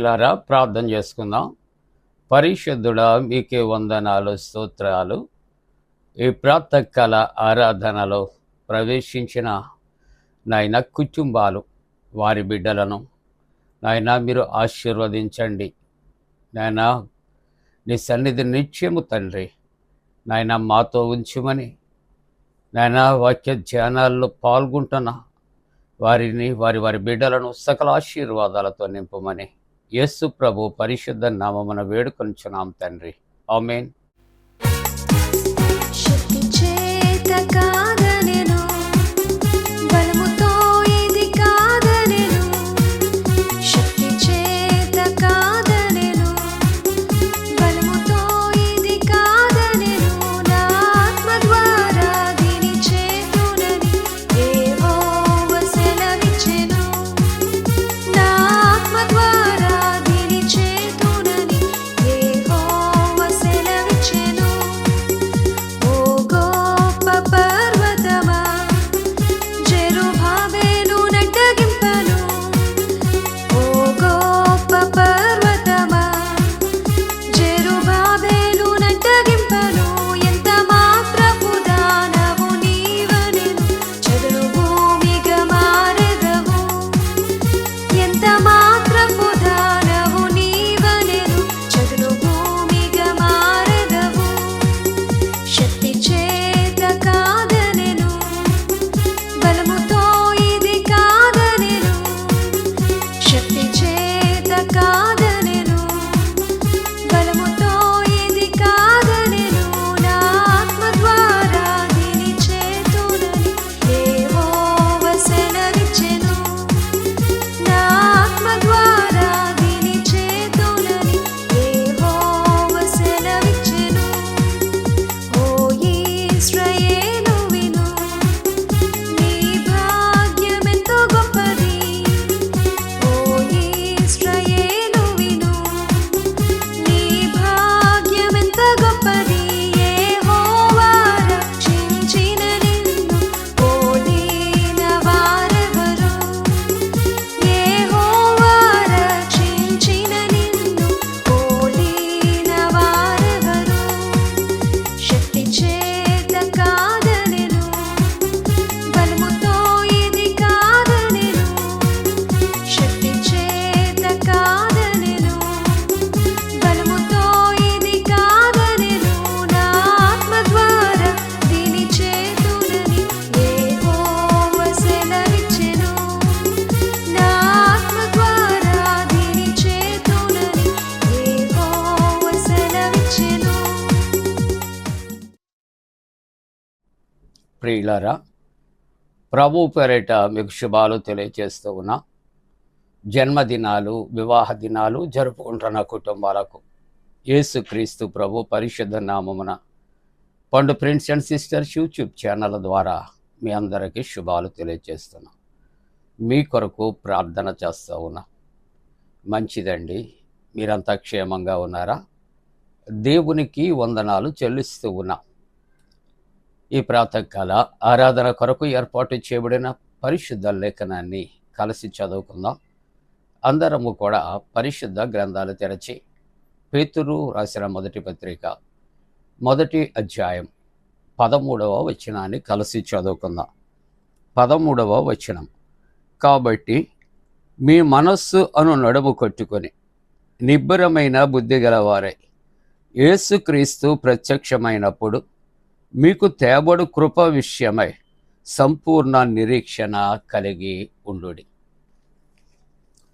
ప్రియులారా, ప్రార్థన చేసుకుందాం. పరిశుద్ధుడా, మీకే వందనాలు, స్తోత్రాలు. ఈ ప్రాతకాల ఆరాధనలో ప్రవేశించిన నాయన కుటుంబాలు, వారి బిడ్డలను నాయన మీరు ఆశీర్వదించండి. నాయన నీ సన్నిధి నిత్యము తండ్రి నాయన మాతో ఉంచుమని, నాయన వాక్య ధ్యానాల్లో పాల్గొంటున్న వారిని, వారి బిడ్డలను సకల ఆశీర్వాదాలతో నింపమని యేసు ప్రభు పరిశుద్ధ నామమున వేడుకొనుచున్నాం తండ్రి. ఆమేన్. శక్తి చేత కాదనెను, బలముతో ఇది కాదనెను. శక్తి చేత కాదనెను, బలముతో ఇది కాదనెను. నా ఆత్మ ద్వారా దీని చేతునని యెహోవా సెలవిచ్చెను. నా ఆత్మ ద్వారా దీని చేతునని యెహోవా సెలవిచ్చెను. ఓ గొప్ప పర్వతమా, జెరుబాబెలు నడ్డగింపను. ఓ గొప్ప పర్వతమా, జెరుబాబెలు నడ్డగింపను. ఎంత మాత్రపు దానవు నీవనెను, చదును భూమిగా మారెదవు. ఎంత మాత్రపు దానవు నీవనెను, చదును భూమిగా మారెదవు. శక్తి చేత కాదనెను, బలముతో ఇది కాదనెను. శక్తి చేత కాదనెను, బలముతో ఇది కాదనెను. నా ఆత్మ ద్వారా దీని చేతునని యెహోవా సెలవిచ్చెను. నా ఆత్మ ద్వారా దీని చేతునని యెహోవా సెలవిచ్చెను. ఓ ఇశ్రాయేలు విను, నీ భాగ్యమెంతో గొప్పది. ఓ ఇశ్రాయేలు విను, నీ భాగ్యమెంత గొప్పది. యెహోవా రక్షించిన నిన్ను పోలిన వారెవరు? యెహోవా రక్షించిన నిన్ను పోలిన వారెవరు? శక్తి చేత కాదనెను, బలముతో ఇది కాదనెను. శక్తి చేత కాదనెను, బలముతో ఇది కాదనెను. నా ఆత్మ ద్వారా దీని చేతునని యెహోవా సెలవిచ్చెను. నా ఆత్మ ద్వారా దీని చేతునని యెహోవా సెలవిచ్చెను. ప్రియులారా, ప్రభు పేరిట మీకు శుభాలు తెలియజేస్తూ ఉన్నా. జన్మదినాలు, వివాహ దినాలు జరుపుకుంటున్న కుటుంబాలకు యేసుక్రీస్తు ప్రభు పరిశుద్ధ నామమున పండు friends and sisters YouTube channel ద్వారా మీ అందరికీ శుభాలు తెలియజేస్తున్నా. మీ కొరకు ప్రార్థన చేస్తూ ఉన్నా. మంచిదండి, మీరంతా క్షేమంగా ఉన్నారా? దేవునికి వందనాలు చెల్లిస్తూ ఉన్నా. ఈ ప్రాతకాల ఆరాధన కొరకు ఏర్పాటు చేయబడిన పరిశుద్ధ లేఖనాన్ని కలిసి చదువుకుందాం. అందరము కూడా పరిశుద్ధ గ్రంథాలు తెరచి పేతురు రాసిన మొదటి పత్రిక 1వ అధ్యాయం 13వ వచనాన్ని కలిసి చదువుకుందాం. 13వ వచనం. కాబట్టి మీ మనస్సు అను నడుము కొట్టుకొని నిబ్బరమైన బుద్ధి గలవారై యేసుక్రీస్తు ప్రత్యక్షమైనప్పుడు మీకు తేబడు కృప విషయమై సంపూర్ణ నిరీక్షణ కలిగి ఉండుడి.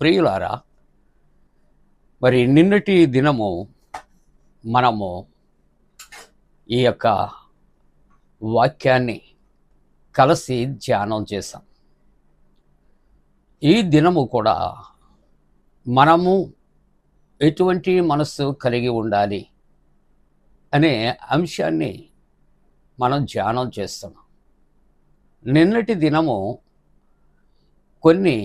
ప్రియులారా, మరి నిన్నటి దినము మనము ఈ యొక్క వాక్యాన్ని కలిసి ధ్యానం చేశాం. ఈ దినము కూడా మనము ఎటువంటి మనస్సు కలిగి ఉండాలి అనే అంశాన్ని మనం ధ్యానం చేస్తున్నాం. నిన్నటి దినము కొన్ని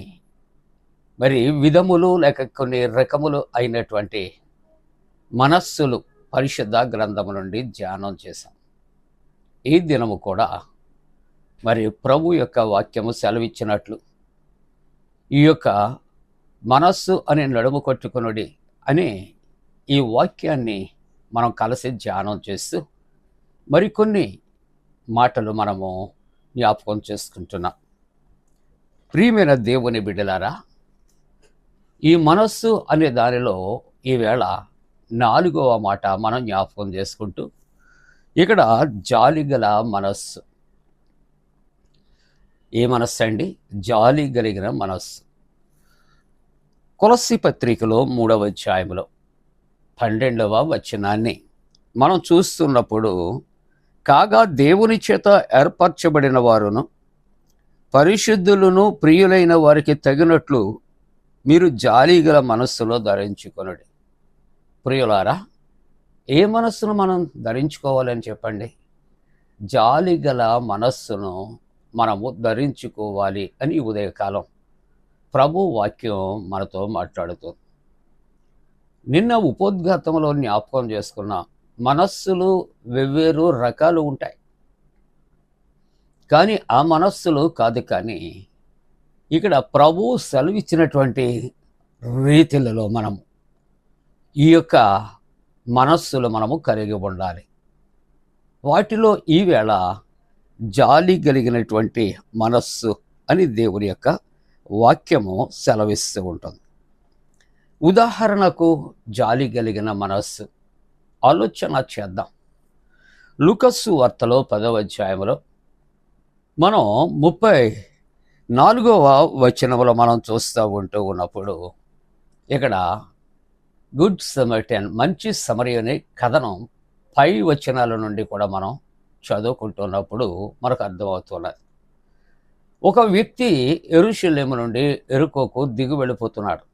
విధములు లేక కొన్ని రకములు అయినటువంటి మనస్సులు పరిశుద్ధ గ్రంథము నుండి ధ్యానం చేశాం. ఈ దినము కూడా ప్రభు యొక్క వాక్యము సెలవిచ్చినట్లు ఈ యొక్క మనస్సు అనే నడుము కొట్టుకొనుడి అనే ఈ వాక్యాన్ని మనం కలిసి ధ్యానం చేస్తూ మరికొన్ని మాటలు మనము జ్ఞాపకం చేసుకుంటున్నాం. ప్రియమైన దేవుని బిడ్డలారా, ఈ మనస్సు అనే దానిలో ఈవేళ 4వ మాట మనం జ్ఞాపకం చేసుకుంటూ, ఇక్కడ జాలి గల మనస్సు. ఏ మనస్సు అండి? జాలి కలిగిన మనస్సు. కొలస్సీ పత్రికలో 3వ అధ్యాయంలో 12వ వచనాన్ని మనం చూస్తున్నప్పుడు, కాగా దేవుని చేత ఏర్పరచబడిన వారును పరిశుద్ధులను ప్రియులైన వారికి తగినట్లు మీరు జాలి గల మనస్సులో ధరించుకొనుడి. ప్రియులారా, ఏ మనస్సును మనం ధరించుకోవాలని చెప్పండి? జాలి గల మనస్సును మనము ధరించుకోవాలి అని ఈ ఉదయకాలం ప్రభు వాక్యం మనతో మాట్లాడుతుంది. నిన్న ఉపోద్ఘాతంలో జ్ఞాపకం చేసుకున్న మనస్సులు వెవ్వేరు రకాలు ఉంటాయి. కానీ ఆ మనస్సులు కాదు, కానీ ఇక్కడ ప్రభు సెలవిచ్చినటువంటి రీతిలలో మనము ఈ యొక్క మనస్సులు మనము కలిగి ఉండాలి. వాటిలో ఈవేళ జాలి కలిగినటువంటి మనస్సు అని దేవుని యొక్క వాక్యము సెలవిస్తూ ఉంటుంది. ఉదాహరణకు జాలి కలిగిన మనస్సు ఆలోచన చేద్దాం. లూకాసు వార్తలో 10వ అధ్యాయంలో మనం 34వ వచనంలో మనం చూస్తూ ఉన్నప్పుడు ఇక్కడ గుడ్ సమరిటన్, మంచి సమరయుని కథనం పై వచనాల నుండి కూడా మనం చదువుకుంటున్నప్పుడు మనకు అర్థమవుతున్నది. ఒక వ్యక్తి యెరూషలేము నుండి యెరికోకు దిగి వెళ్ళిపోతున్నాడు.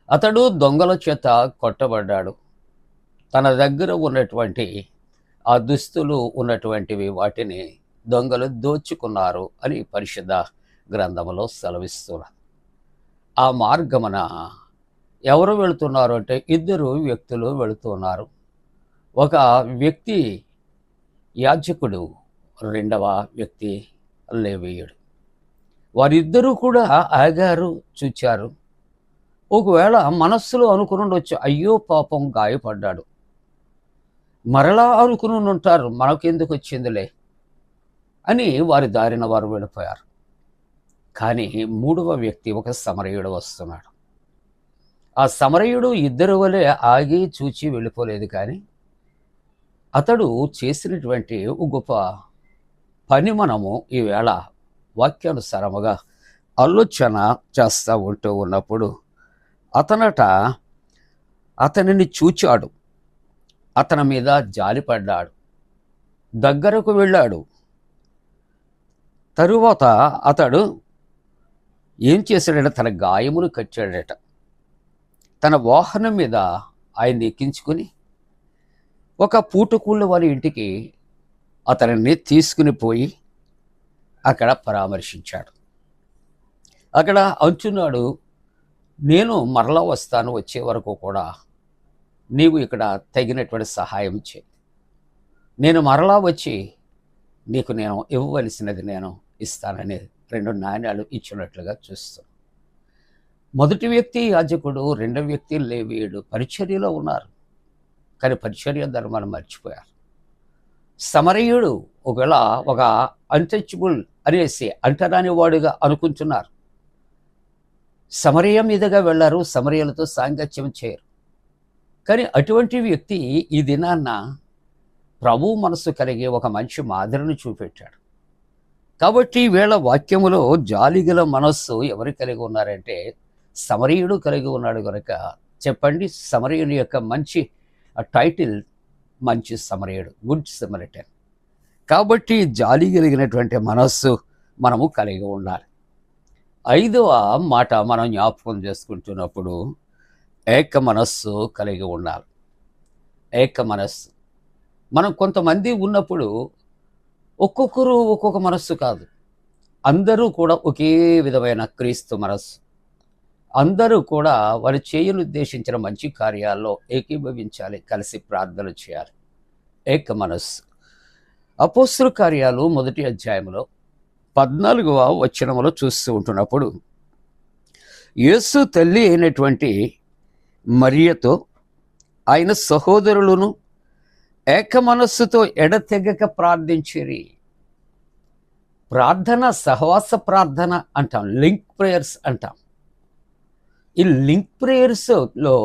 అతడు దొంగల చేత కొట్టబడ్డాడు. తన దగ్గర ఉన్నటువంటి ఆ దుస్తులు ఉన్నటువంటివి వాటిని దొంగలు దోచుకున్నారు అని పరిశుద్ధ గ్రంథంలో సెలవిస్తున్నారు. ఆ మార్గమున ఎవరు వెళుతున్నారు అంటే 2 వ్యక్తులు వెళుతున్నారు. ఒక వ్యక్తి యాజకుడు, 2వ వ్యక్తి లేవీయుడు. వారిద్దరూ కూడా ఆగారు, చూచారు. ఒకవేళ మనస్సులో అనుకుని ఉండొచ్చు, అయ్యో పాపం గాయపడ్డాడు. మరలా అనుకుని ఉంటారు, మనకెందుకు వచ్చిందిలే అని వారి దారిన వారు వెళ్ళిపోయారు. కానీ 3వ వ్యక్తి, ఒక సమరయుడు వస్తున్నాడు. ఆ సమరయుడు 2 వలె ఆగి చూచి వెళ్ళిపోలేదు, కానీ అతడు చేసినటువంటి గొప్ప పని మనము ఈవేళ వాక్యానుసారముగా ఆలోచన చేస్తూ ఉన్నప్పుడు అతనిని చూచాడు, అతని మీద జాలిపడ్డాడు, దగ్గరకు వెళ్ళాడు. తరువాత అతడు ఏం చేశాడట? తన గాయమును కట్టాడట. తన వాహనం మీద ఆయన్ని ఎక్కించుకుని ఒక పూటకూళ్ళ వారి ఇంటికి అతనిని తీసుకుని పోయి అక్కడ పరామర్శించాడు. అక్కడ అంటున్నాడు, నేను మరలా వస్తాను, వచ్చే వరకు కూడా నీవు ఇక్కడ తగినటువంటి సహాయం చేయి. నేను మరలా వచ్చి నీకు నేను ఇవ్వవలసినది నేను ఇస్తానని 2 నాణ్యాలు ఇచ్చినట్లుగా చూస్తాను. మొదటి వ్యక్తి యాజకుడు, 2వ వ్యక్తి లేవీయుడు పరిచర్యలో ఉన్నారు, కానీ పరిచర్య ధర్మాన్ని మర్చిపోయారు. సమరయుడు ఒకవేళ ఒక అన్టచబుల్ అనేసి అంటరాని వాడుగా అనుకుంటున్నారు. సమరయ మీదుగా వెళ్ళారు, సమరయులతో సాంగత్యం చేయరు. కానీ అటువంటి వ్యక్తి ఈ దినాన్న ప్రభు మనసు కలిగి ఒక మంచి మాదిరిని చూపెట్టాడు. కాబట్టి వీళ్ళ వాక్యములో జాలిగల మనస్సు ఎవరు కలిగి ఉన్నారంటే సమరయుడు కలిగి ఉన్నాడు. కనుక చెప్పండి, సమరయుని యొక్క మంచి టైటిల్ మంచి సమరయుడు, గుడ్ సమరిటన్. కాబట్టి జాలి కలిగినటువంటి మనస్సు మనము కలిగి ఉండాలి. 5వ మాట మనం జ్ఞాపకం చేసుకుంటున్నప్పుడు ఏక మనస్సు కలిగి ఉండాలి. ఏక మనస్సు. మనం కొంతమంది ఉన్నప్పుడు ఒక్కొక్కరు ఒక్కొక్క మనస్సు కాదు, అందరూ కూడా ఒకే విధమైన క్రీస్తు మనస్సు. అందరూ కూడా వారి చేయను ఉద్దేశించిన మంచి కార్యాల్లో ఏకీభవించాలి, కలిసి ప్రార్థన చేయాలి. ఏక మనస్సు. అపోస్తల కార్యాలు 1వ అధ్యాయంలో 14వ వచనంలో చూస్తూ ఉంటున్నప్పుడు, యేసు తల్లి అయినటువంటి మరియతో ఆయన సహోదరులను ఏక మనస్సుతో ఎడతెగక ప్రార్థించిరి. ప్రార్థన సహవాస ప్రార్థన అంటాం, లింక్ ప్రేయర్స్ అంటాం. ఈ లింక్ ప్రేయర్స్లో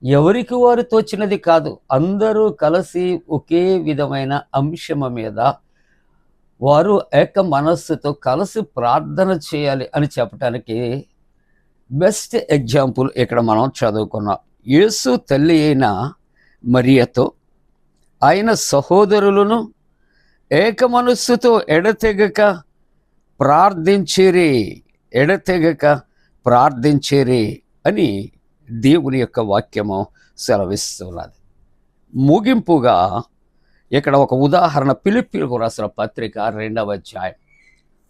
ఎవరికి వారు తోచినది కాదు, అందరూ కలిసి ఒకే విధమైన అంశం మీద వారు ఏక మనస్సుతో కలిసి ప్రార్థన చేయాలి అని చెప్పడానికి బెస్ట్ ఎగ్జాంపుల్ ఇక్కడ మనం చదువుకున్నాం. యేసు తల్లి అయిన మరియతో ఆయన సహోదరులను ఏక మనస్సుతో ఎడతెగక ప్రార్థించిరి అని దేవుని యొక్క వాక్యము సెలవిస్తున్నది. ముగింపుగా ఇక్కడ ఒక ఉదాహరణ, ఫిలిప్పీయులకు రాసిన పత్రిక 2వ అధ్యాయం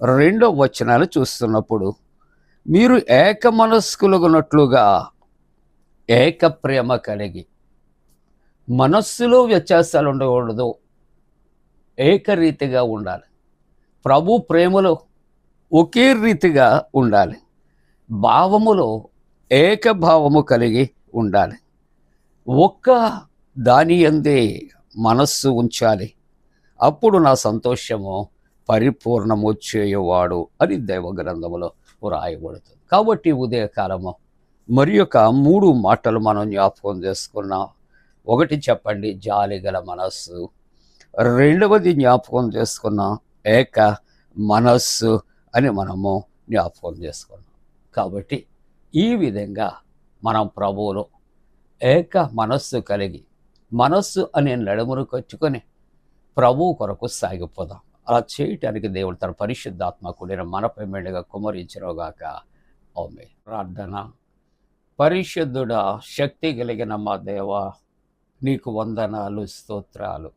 2వ వచనాలు చూస్తున్నప్పుడు, మీరు ఏక మనస్కులుగునట్లుగా ఏక ప్రేమ కలిగి, మనస్సులో వ్యత్యాసాలు ఉండకూడదు, ఏకరీతిగా ఉండాలి. ప్రభు ప్రేమలో ఒకే రీతిగా ఉండాలి. భావములో ఏకభావము కలిగి ఉండాలి. ఒక్క దాని యందే మనస్సు ఉంచాలి, అప్పుడు నా సంతోషము పరిపూర్ణము చేయవాడు అని దైవగ్రంథములో వ్రాయబడుతుంది. కాబట్టి ఉదయకాలము మరి యొక్క 3 మాటలు మనం జ్ఞాపకం చేసుకున్నాం. ఒకటి చెప్పండి, జాలి గల మనస్సు. రెండవది జ్ఞాపకం చేసుకున్నాం, ఏక మనస్సు అని మనము జ్ఞాపకం చేసుకున్నాం. కాబట్టి ఈ విధంగా మనం ప్రభువులో ఏక మనస్సు కలిగి, మనస్సు అనే నడుమును కట్టుకొని ప్రభువు కొరకు సాగిపోదాం. అలా చేయటానికి దేవుడు తన పరిశుద్ధాత్మ కూడిన మనపై మెండుగా కుమ్మరించుగాక. ఆమేన్. ప్రార్థన. పరిశుద్ధుడా, శక్తి కలిగిన మా దేవా, నీకు వందనాలు, స్తోత్రాలు.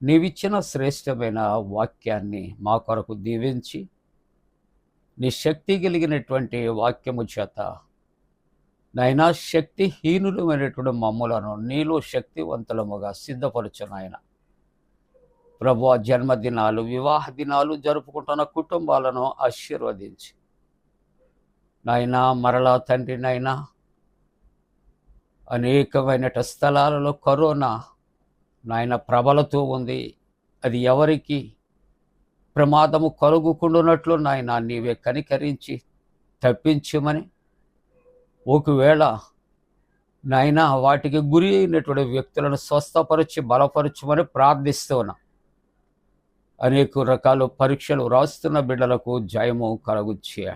నీవిచ్చిన శ్రేష్టమైన వాక్యాన్ని మా కొరకు దీవించి, నీ శక్తి కలిగినటువంటి వాక్యము చేత నైనా శక్తిహీనులమైనటువంటి మమ్ములను నీలో శక్తివంతులముగా సిద్ధపరచు నాయన. ప్రభువా, జన్మదినాలు, వివాహ దినాలు జరుపుకుంటున్న కుటుంబాలను ఆశీర్వదించి నాయనా, మరలా తండ్రి నాయనా, అనేకమైన స్థలాలలో కరోనా నాయన ప్రబలుతూ ఉంది. అది ఎవరికి ప్రమాదము కలుగుకుండునట్లు నాయన నీవే కనికరించి తప్పించమని, ఒకవేళ నాయన వాటికి గురి అయినటువంటి వ్యక్తులను స్వస్థపరిచి బలపరచమని ప్రార్థిస్తున్నా. అనేక రకాల పరీక్షలు రాస్తున్న బిడ్డలకు జయము కలుగుచ్చే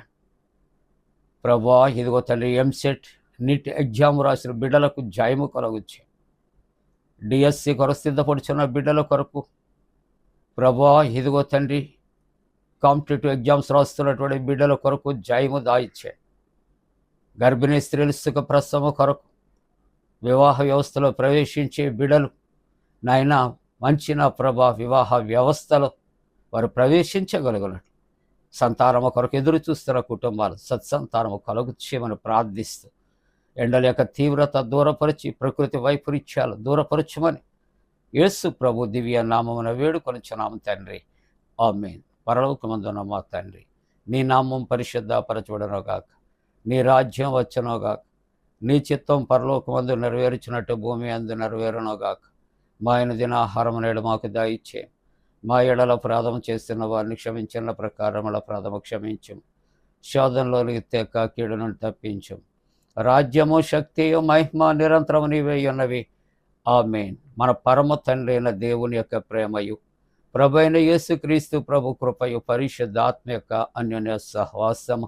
ప్రభా. ఇదిగో తండ్రి, ఎంసెట్, నీట్ ఎగ్జామ్ రాసిన బిడ్డలకు జయము కలుగుచ్చే. డిఎస్సి కొరకు సిద్ధపడుచున్న బిడ్డల కొరకు ప్రభా, ఇదిగో తండ్రి, కాంపిటేటివ్ ఎగ్జామ్స్ రాస్తున్నటువంటి బిడ్డల కొరకు జయము దాయిచ్చే. గర్భిణీ స్త్రీలు సుఖ ప్రసవ కొరకు, వివాహ వ్యవస్థలో ప్రవేశించే బిడ్డలు నాయన మంచి నా ప్రభా వివాహ వ్యవస్థలో వారు ప్రవేశించగలుగునట్లు, సంతానము కొరకు ఎదురు చూస్తున్న కుటుంబాలు సత్సంతానము కలుగుచ్చేయమని ప్రార్థిస్తూ, ఎండల యొక్క తీవ్రత దూరపరిచి ప్రకృతి వైపరీత్యాలు దూరపరచమని యేసు ప్రభు దివ్య నామమున వేడుకొనుచున్నాము తండ్రి. ఆమేన్. పరలోకమందున్న మా తండ్రి, నీ నామం పరిశుద్ధపరచబడునుగాక, నీ రాజ్యం వచ్చునుగాక, నీ చిత్తం పరలోకమందు నెరవేర్చినట్టు భూమి అందు నెరవేరునుగాక. మా దిన ఆహారం నేడు మాకు దయచే, మా ఎడల అపరాధం చేస్తున్న వారిని క్షమించిన ప్రకారముల అపరాధము క్షమించం, శోధనలోనికి తెక్క కీడు నుండి తప్పించం. రాజ్యము, శక్తియు, మహిమ నిరంతరము నీవే ఉన్నవి. ఆమేన్. మన పరమ తండ్రి అయిన దేవుని యొక్క ప్రేమయు, ప్రభు అయిన యేసుక్రీస్తు ప్రభు కృపయు, పరిశుద్ధాత్మ యొక్క అన్యోన్య సహవాసము,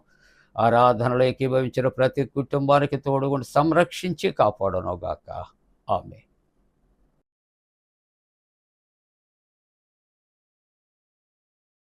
ఆరాధనలో ఏకీభవించిన ప్రతి కుటుంబానికి తోడుగుండి సంరక్షించి కాపాడునుగాక. ఆమేన్.